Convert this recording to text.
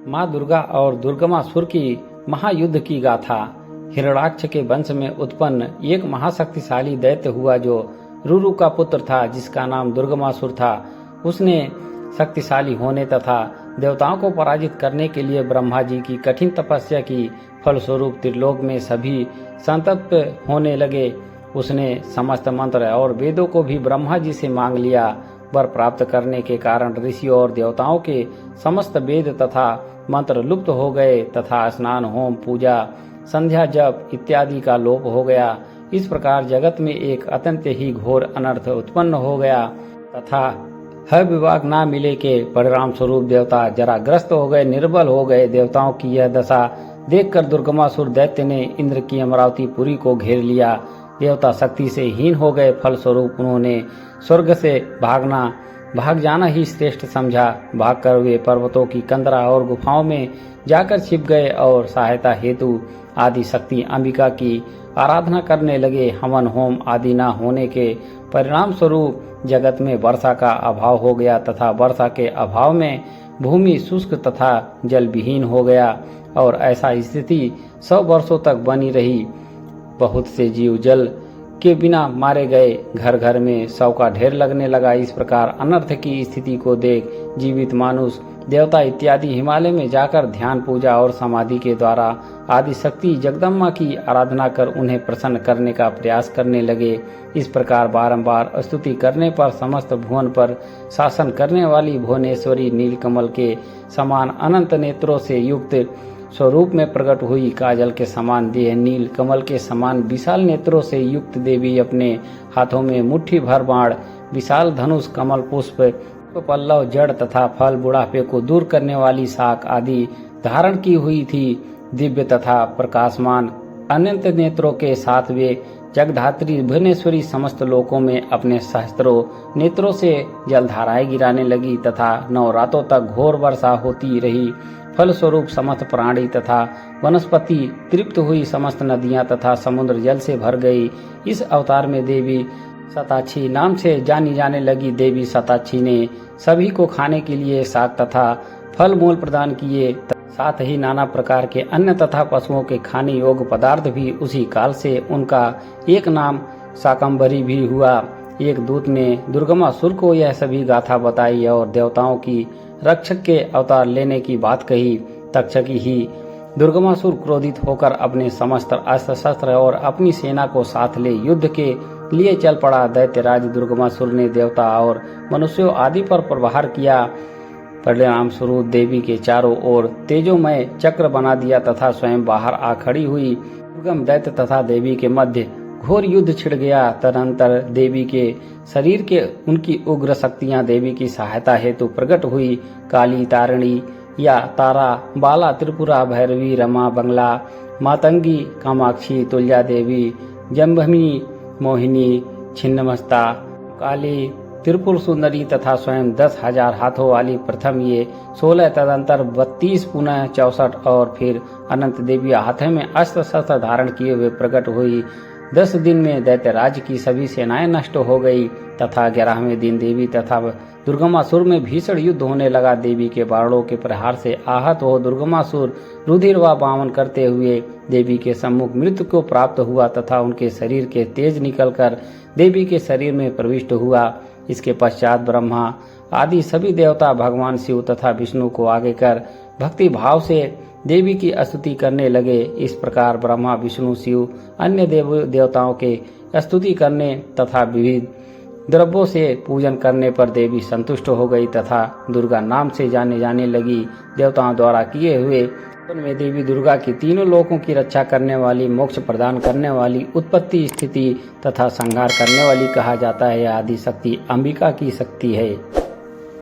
माँ दुर्गा और दुर्गमासुर की महायुद्ध की गाथा। हिरण्याक्ष के वंश में उत्पन्न एक महाशक्तिशाली दैत्य हुआ जो रुरु का पुत्र था, जिसका नाम दुर्गमासुर था। उसने शक्तिशाली होने तथा देवताओं को पराजित करने के लिए ब्रह्मा जी की कठिन तपस्या की। फलस्वरूप त्रिलोक में सभी संतप्त होने लगे। उसने समस्त मंत्र और वेदों को भी ब्रह्मा जी से मांग लिया। वर प्राप्त करने के कारण ऋषियों और देवताओं के समस्त वेद तथा मंत्र लुप्त हो गए तथा स्नान, होम, पूजा, संध्या, जप इत्यादि का लोप हो गया। इस प्रकार जगत में एक अत्यंत ही घोर अनर्थ उत्पन्न हो गया तथा हर विभाग न मिले के परिणाम स्वरूप देवता जराग्रस्त हो गए, निर्बल हो गए। देवताओं की यह दशा देखकर दुर्गमासुर दैत्य ने इंद्र की अमरावती पुरी को घेर लिया। देवता शक्ति से हीन हो गए। फलस्वरूप उन्होंने स्वर्ग से भाग जाना ही श्रेष्ठ समझा। भागकर वे पर्वतों की कंदरा और गुफाओं में जाकर छिप गए और सहायता हेतु आदि शक्ति अंबिका की आराधना करने लगे। हवन होम आदि न होने के परिणाम स्वरूप जगत में वर्षा का अभाव हो गया तथा वर्षा के अभाव में भूमि शुष्क तथा जल विहीन हो गया और ऐसा स्थिति 100 वर्षों तक बनी रही। बहुत से जीव जल के बिना मारे गए। घर घर में शव का ढेर लगने लगा। इस प्रकार अनर्थ की स्थिति को देख जीवित मानुष, देवता इत्यादि हिमालय में जाकर ध्यान, पूजा और समाधि के द्वारा आदि शक्ति जगदम्बा की आराधना कर उन्हें प्रसन्न करने का प्रयास करने लगे। इस प्रकार बारंबार स्तुति करने पर समस्त भुवन पर शासन करने वाली भुवनेश्वरी नीलकमल के समान अनंत नेत्रों से युक्त स्वरूप में प्रकट हुई। काजल के समान देह, नील कमल के समान विशाल नेत्रों से युक्त देवी अपने हाथों में मुट्ठी भर बाण, विशाल धनुष, कमल पुष्प, पल्लव, जड़ तथा फल, बुढ़ापे को दूर करने वाली शाख आदि धारण की हुई थी। दिव्य तथा प्रकाशमान अनंत नेत्रों के साथ वे जगधात्री भुवनेश्वरी समस्त लोकों में अपने सहस्त्रों नेत्रों से जलधाराएं गिराने लगी तथा 9 रातों तक घोर वर्षा होती रही। फलस्वरूप समस्त प्राणी तथा वनस्पति तृप्त हुई। समस्त नदियां तथा समुद्र जल से भर गई। इस अवतार में देवी शताक्षी नाम से जानी जाने लगी। देवी शताक्षी ने सभी को खाने के लिए शाक तथा फल मूल प्रदान किए। साथ ही नाना प्रकार के अन्न तथा पशुओं के खाने योग्य पदार्थ भी। उसी काल से उनका एक नाम शाकंभरी भी हुआ। एक दूत ने दुर्गमासुर को यह सभी गाथा बताई और देवताओं की रक्षक के अवतार लेने की बात कही। तक्षक ही दुर्गमासुर क्रोधित होकर अपने समस्त अस्त्र शस्त्र और अपनी सेना को साथ ले युद्ध के लिए चल पड़ा। दैत्यराज दुर्गमासुर ने देवता और मनुष्यों आदि पर प्रहार किया। परिणाम स्वरूप देवी के चारों ओर तेजोमय चक्र बना दिया तथा स्वयं बाहर आ खड़ी हुई। दुर्गम दैत्य तथा देवी के मध्य घोर युद्ध छिड़ गया। तदनंतर देवी के शरीर के उनकी उग्र शक्तियां देवी की सहायता हेतु प्रकट हुई। काली, तारिणी या तारा, बाला, त्रिपुरा, भैरवी, रमा, बंगला, मातंगी, कामाक्षी, तुलजा देवी, जम्भमी, मोहिनी, छिन्नमस्ता, काली, त्रिपुर सुंदरी तथा स्वयं 10,000 हाथों वाली प्रथम ये 16, तदंतर 32, पुनः 64 और फिर अनंत देवी हाथों में अस्त्र शस्त्र धारण किए हुए प्रकट हुई। 10 दिन में दैत्यराज की सभी सेनाएं नष्ट हो गई तथा 11वें दिन देवी तथा दुर्गमासुर में भीषण युद्ध होने लगा। देवी के बाणों के प्रहार से आहत हो दुर्गमासुर रुधिर व बावन करते हुए देवी के सम्मुख मृत्यु को प्राप्त हुआ तथा उनके शरीर के तेज निकलकर देवी के शरीर में प्रविष्ट हुआ। इसके पश्चात ब्रह्मा आदि सभी देवता भगवान शिव तथा विष्णु को आगे कर भक्ति भाव से देवी की स्तुति करने लगे। इस प्रकार ब्रह्मा, विष्णु, शिव अन्य देवताओं के स्तुति करने तथा विविध द्रव्यों से पूजन करने पर देवी संतुष्ट हो गई तथा दुर्गा नाम से जाने जाने लगी। देवताओं द्वारा किए हुए में देवी दुर्गा की तीनों लोकों की रक्षा करने वाली, मोक्ष प्रदान करने वाली, उत्पत्ति, स्थिति तथा संहार करने वाली कहा जाता है। आदि शक्ति अंबिका की शक्ति है।